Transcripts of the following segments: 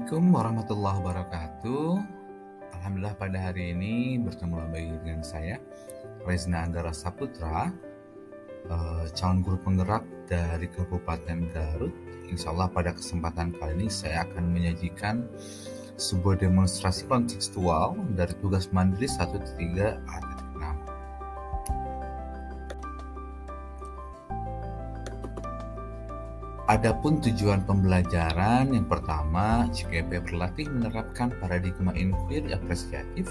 Assalamualaikum warahmatullahi wabarakatuh. Alhamdulillah pada hari ini bertemu lagi dengan saya, Rezna Anggara Saputra, calon guru penggerak dari Kabupaten Garut. Insya Allah pada kesempatan kali ini saya akan menyajikan sebuah demonstrasi kontekstual dari tugas mandiri 1-3 ayat 6. Adapun tujuan pembelajaran yang pertama, CGP berlatih menerapkan paradigma inquiry apresiatif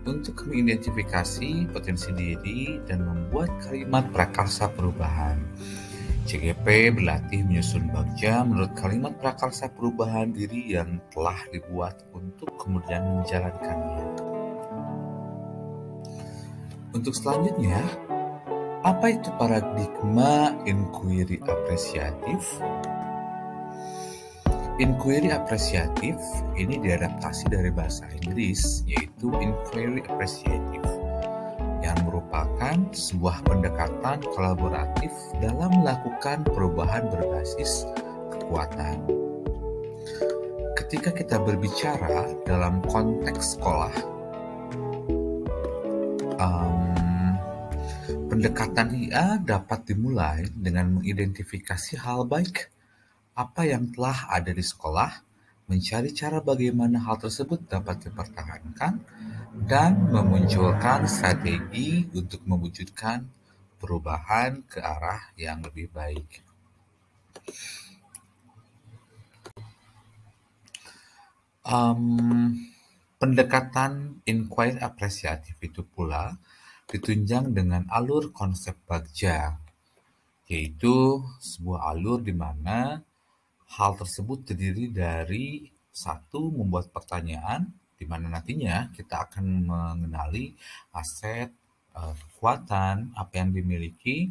untuk mengidentifikasi potensi diri dan membuat kalimat prakarsa perubahan. CGP berlatih menyusun bagja menurut kalimat prakarsa perubahan diri yang telah dibuat untuk kemudian menjalankannya. Untuk selanjutnya, apa itu paradigma inquiry apresiatif? Inquiry apresiatif ini diadaptasi dari bahasa Inggris, yaitu inquiry apresiatif, yang merupakan sebuah pendekatan kolaboratif dalam melakukan perubahan berbasis kekuatan. Ketika kita berbicara dalam konteks sekolah, pendekatan IA dapat dimulai dengan mengidentifikasi hal baik apa yang telah ada di sekolah, mencari cara bagaimana hal tersebut dapat dipertahankan, dan memunculkan strategi untuk mewujudkan perubahan ke arah yang lebih baik. Pendekatan inquiry apresiatif itu pula ditunjang dengan alur konsep bagja, yaitu sebuah alur di mana hal tersebut terdiri dari satu, membuat pertanyaan, di mana nantinya kita akan mengenali aset, kekuatan, apa yang dimiliki,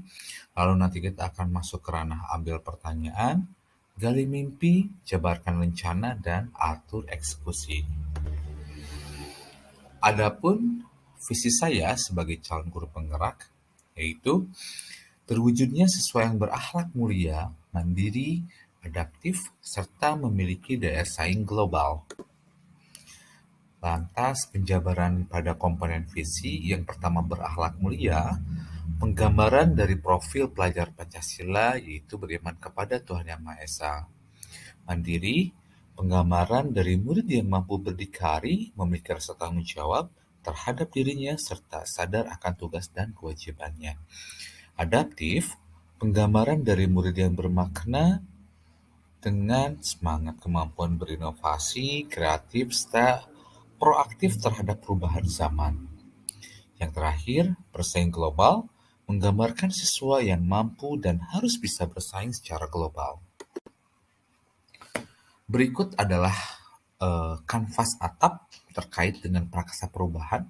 lalu nanti kita akan masuk ke ranah ambil pertanyaan, gali mimpi, jabarkan rencana, dan atur eksekusi. Adapun visi saya sebagai calon guru penggerak, yaitu terwujudnya siswa yang berakhlak mulia, mandiri, adaptif, serta memiliki daya saing global. Lantas, penjabaran pada komponen visi yang pertama berakhlak mulia, penggambaran dari profil pelajar Pancasila yaitu beriman kepada Tuhan Yang Maha Esa. Mandiri, penggambaran dari murid yang mampu berdikari, memiliki rasa tanggung jawab terhadap dirinya serta sadar akan tugas dan kewajibannya. Adaptif, penggambaran dari murid yang bermakna dengan semangat kemampuan berinovasi, kreatif, serta proaktif terhadap perubahan zaman. Yang terakhir, bersaing global, menggambarkan siswa yang mampu dan harus bisa bersaing secara global. Berikut adalah kanvas atap terkait dengan prakarsa perubahan.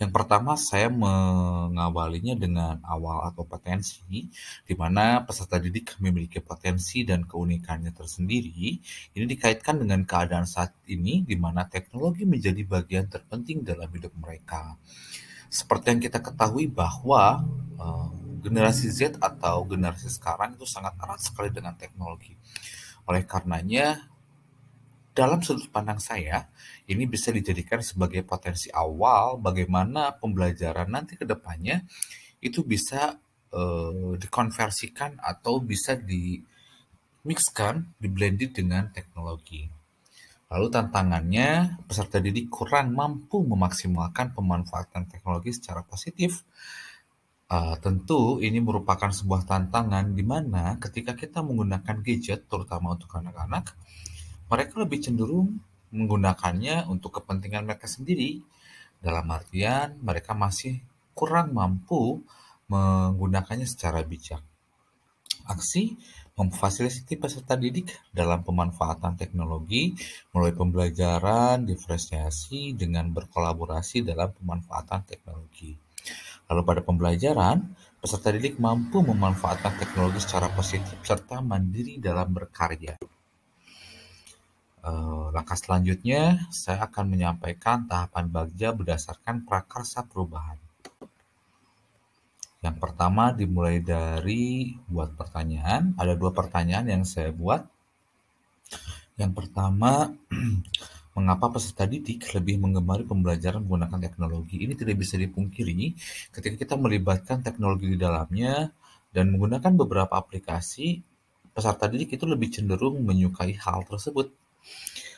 Yang pertama, saya mengawalinya dengan awal atau potensi, di mana peserta didik memiliki potensi dan keunikannya tersendiri. Ini dikaitkan dengan keadaan saat ini, di mana teknologi menjadi bagian terpenting dalam hidup mereka. Seperti yang kita ketahui bahwa generasi Z atau generasi sekarang itu sangat erat sekali dengan teknologi. Oleh karenanya, dalam sudut pandang saya, ini bisa dijadikan sebagai potensi awal bagaimana pembelajaran nanti ke depannya itu bisa dikonversikan atau bisa di-mixkan, di-blended dengan teknologi. Lalu tantangannya, peserta didik kurang mampu memaksimalkan pemanfaatan teknologi secara positif. Tentu ini merupakan sebuah tantangan di mana ketika kita menggunakan gadget, terutama untuk anak-anak, mereka lebih cenderung menggunakannya untuk kepentingan mereka sendiri. Dalam artian, mereka masih kurang mampu menggunakannya secara bijak. Aksi memfasilitasi peserta didik dalam pemanfaatan teknologi melalui pembelajaran diferensiasi dengan berkolaborasi dalam pemanfaatan teknologi. Lalu pada pembelajaran, peserta didik mampu memanfaatkan teknologi secara positif serta mandiri dalam berkarya. Langkah selanjutnya, saya akan menyampaikan tahapan bagja berdasarkan prakarsa perubahan. Yang pertama dimulai dari buat pertanyaan. Ada 2 pertanyaan yang saya buat. Yang pertama, mengapa peserta didik lebih menggemari pembelajaran menggunakan teknologi? Ini tidak bisa dipungkiri ketika kita melibatkan teknologi di dalamnya dan menggunakan beberapa aplikasi, peserta didik itu lebih cenderung menyukai hal tersebut.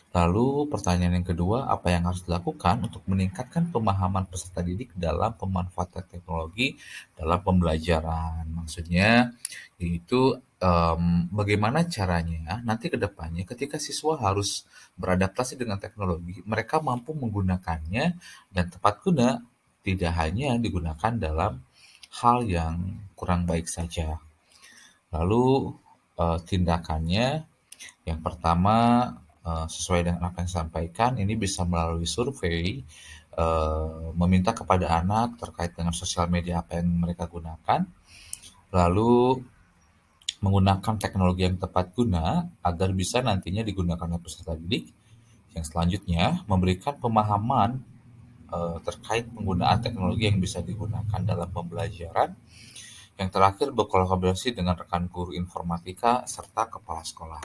Lalu pertanyaan yang kedua, apa yang harus dilakukan untuk meningkatkan pemahaman peserta didik dalam pemanfaatan teknologi dalam pembelajaran? Maksudnya, yaitu bagaimana caranya nanti ke depannya ketika siswa harus beradaptasi dengan teknologi, mereka mampu menggunakannya dan tepat guna, tidak hanya digunakan dalam hal yang kurang baik saja. Lalu tindakannya yang pertama, sesuai dengan apa yang disampaikan, ini bisa melalui survei, meminta kepada anak terkait dengan sosial media apa yang mereka gunakan, lalu menggunakan teknologi yang tepat guna agar bisa nantinya digunakan oleh peserta didik. Yang selanjutnya, memberikan pemahaman terkait penggunaan teknologi yang bisa digunakan dalam pembelajaran. Yang terakhir, berkolaborasi dengan rekan guru informatika serta kepala sekolah.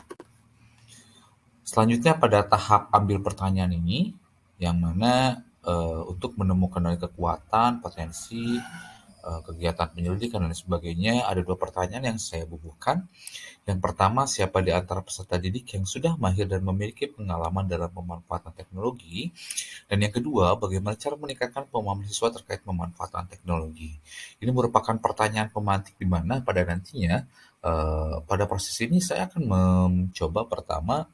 Selanjutnya pada tahap ambil pertanyaan ini, yang mana untuk menemukan dari kekuatan, potensi, kegiatan penyelidikan dan sebagainya, ada dua pertanyaan yang saya bubuhkan. Yang pertama, siapa di antara peserta didik yang sudah mahir dan memiliki pengalaman dalam pemanfaatan teknologi? Dan yang kedua, bagaimana cara meningkatkan pemahaman siswa terkait pemanfaatan teknologi? Ini merupakan pertanyaan pemantik di mana pada nantinya, pada proses ini saya akan mencoba pertama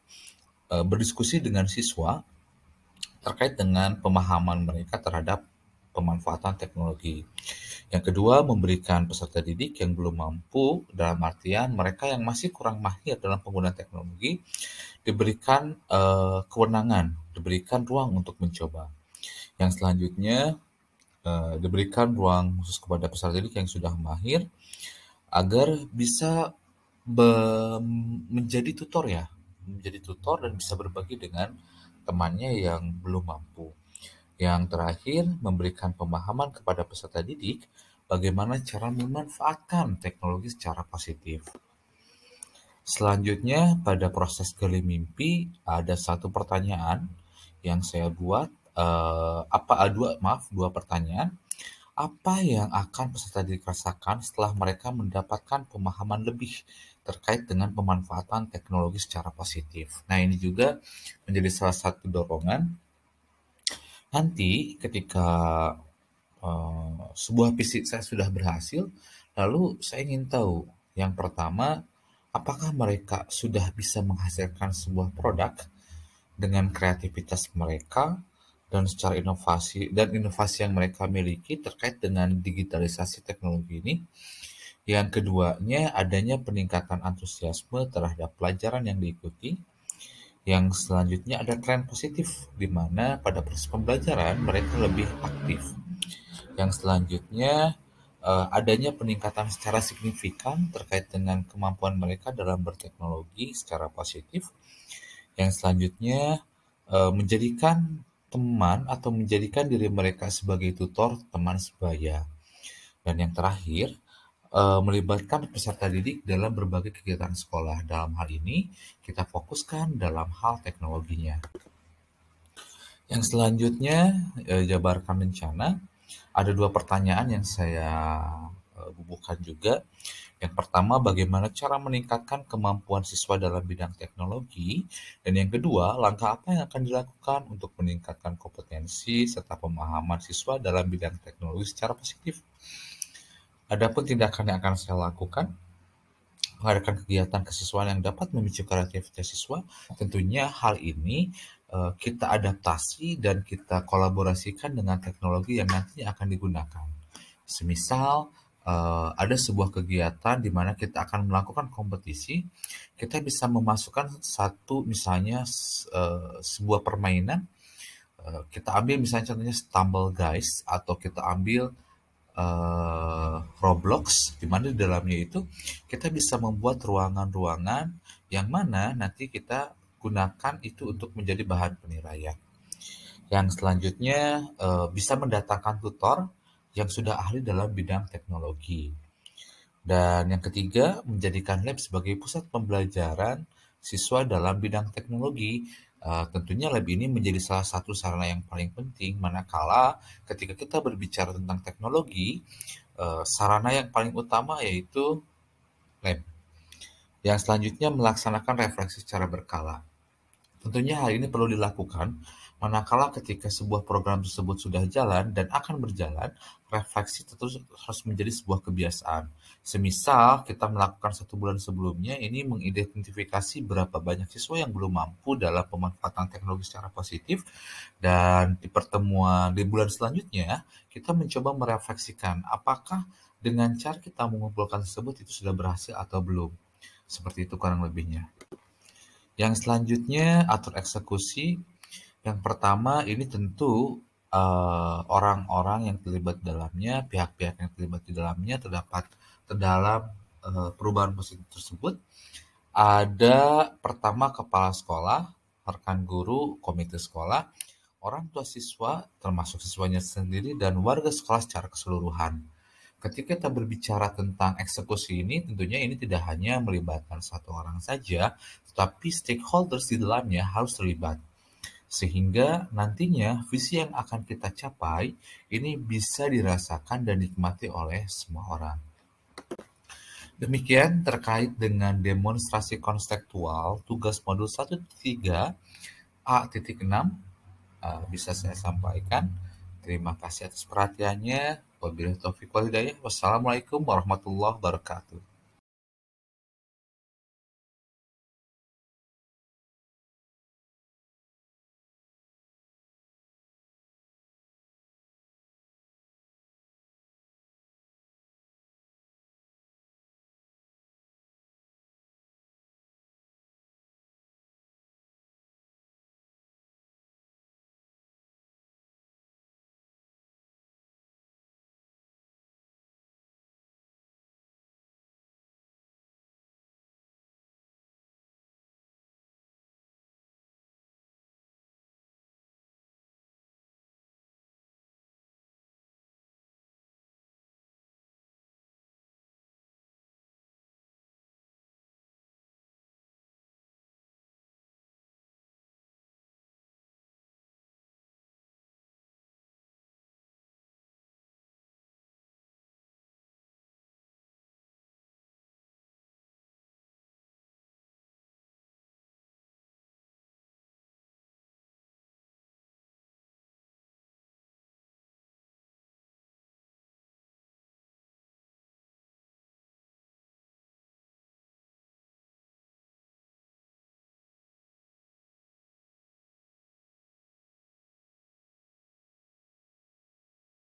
berdiskusi dengan siswa terkait dengan pemahaman mereka terhadap pemanfaatan teknologi. Yang kedua, memberikan peserta didik yang belum mampu, dalam artian mereka yang masih kurang mahir dalam penggunaan teknologi, diberikan kewenangan, diberikan ruang untuk mencoba. Yang selanjutnya, diberikan ruang khusus kepada peserta didik yang sudah mahir agar bisa menjadi tutor ya, menjadi tutor dan bisa berbagi dengan temannya yang belum mampu. Yang terakhir, memberikan pemahaman kepada peserta didik bagaimana cara memanfaatkan teknologi secara positif. Selanjutnya, pada proses gali mimpi, ada satu pertanyaan yang saya buat, dua pertanyaan. Apa yang akan peserta didik rasakan setelah mereka mendapatkan pemahaman lebih terkait dengan pemanfaatan teknologi secara positif? Nah, ini juga menjadi salah satu dorongan nanti ketika sebuah visi saya sudah berhasil, lalu saya ingin tahu, yang pertama, apakah mereka sudah bisa menghasilkan sebuah produk dengan kreativitas mereka dan secara inovasi yang mereka miliki terkait dengan digitalisasi teknologi ini. Yang keduanya, adanya peningkatan antusiasme terhadap pelajaran yang diikuti. Yang selanjutnya ada tren positif, di mana pada proses pembelajaran mereka lebih aktif. Yang selanjutnya, adanya peningkatan secara signifikan terkait dengan kemampuan mereka dalam berteknologi secara positif. Yang selanjutnya, menjadikan teman atau menjadikan diri mereka sebagai tutor teman sebaya. Dan yang terakhir, melibatkan peserta didik dalam berbagai kegiatan sekolah. Dalam hal ini, kita fokuskan dalam hal teknologinya. Yang selanjutnya, jabarkan rencana. Ada dua pertanyaan yang saya bubuhkan juga. Yang pertama, bagaimana cara meningkatkan kemampuan siswa dalam bidang teknologi? Dan yang kedua, langkah apa yang akan dilakukan untuk meningkatkan kompetensi serta pemahaman siswa dalam bidang teknologi secara positif? Adapun tindakan yang akan saya lakukan, mengadakan kegiatan kesiswaan yang dapat memicu kreativitas siswa, tentunya hal ini kita adaptasi dan kita kolaborasikan dengan teknologi yang nantinya akan digunakan. Semisal ada sebuah kegiatan di mana kita akan melakukan kompetisi, kita bisa memasukkan satu misalnya sebuah permainan, kita ambil misalnya contohnya Stumble Guys atau kita ambil Roblox, di mana di dalamnya itu kita bisa membuat ruangan-ruangan yang mana nanti kita gunakan itu untuk menjadi bahan penilaian. Yang selanjutnya bisa mendatangkan tutor yang sudah ahli dalam bidang teknologi. Dan yang ketiga, menjadikan lab sebagai pusat pembelajaran siswa dalam bidang teknologi. Tentunya lab ini menjadi salah satu sarana yang paling penting, manakala ketika kita berbicara tentang teknologi, sarana yang paling utama yaitu lab. Yang selanjutnya melaksanakan refleksi secara berkala. Tentunya hal ini perlu dilakukan manakala ketika sebuah program tersebut sudah jalan dan akan berjalan, refleksi tentu harus menjadi sebuah kebiasaan. Semisal kita melakukan 1 bulan sebelumnya, ini mengidentifikasi berapa banyak siswa yang belum mampu dalam pemanfaatan teknologi secara positif, dan di pertemuan di bulan selanjutnya, kita mencoba merefleksikan apakah dengan cara kita mengumpulkan tersebut itu sudah berhasil atau belum. Seperti itu kurang lebihnya. Yang selanjutnya atur eksekusi. Yang pertama ini tentu orang-orang yang terlibat dalamnya, pihak-pihak yang terlibat di dalamnya terdalam perubahan positif tersebut. Ada pertama kepala sekolah, rekan guru, komite sekolah, orang tua siswa, termasuk siswanya sendiri, dan warga sekolah secara keseluruhan. Ketika kita berbicara tentang eksekusi ini, tentunya ini tidak hanya melibatkan satu orang saja, tetapi stakeholders di dalamnya harus terlibat. Sehingga nantinya visi yang akan kita capai ini bisa dirasakan dan dinikmati oleh semua orang. Demikian terkait dengan demonstrasi konseptual tugas modul 1.3 A.6 bisa saya sampaikan. Terima kasih atas perhatiannya. Wabillahi taufiq wal hidayah. Wassalamualaikum warahmatullahi wabarakatuh.